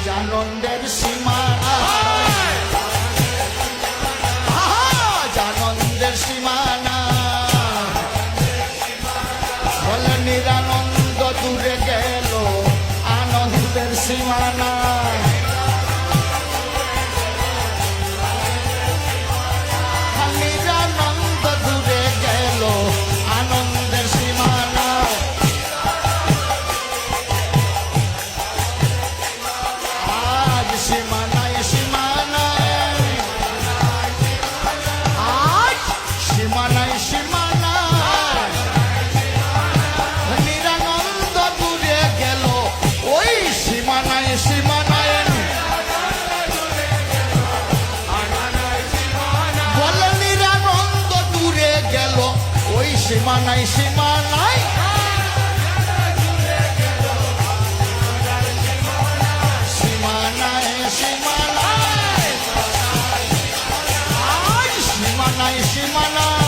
জানন্দের সীমা জানন্দের সীমানা বলে নিরানন্দ দূরে গেল আনন্দের সীমানা নিরানন্দ দূরে গেল আনন্দের সীমানা আজ সীমানায় সীমানায় আজ সীমানায় সীমানায় নিরানন্দ দূরে গেল ওই সীমানায় সীমানায় বলে নিরানন্দ দূরে গেল ওই সীমানায় সীমানায় সীমানায় সীমানায় আজ সীমানায় সীমানায়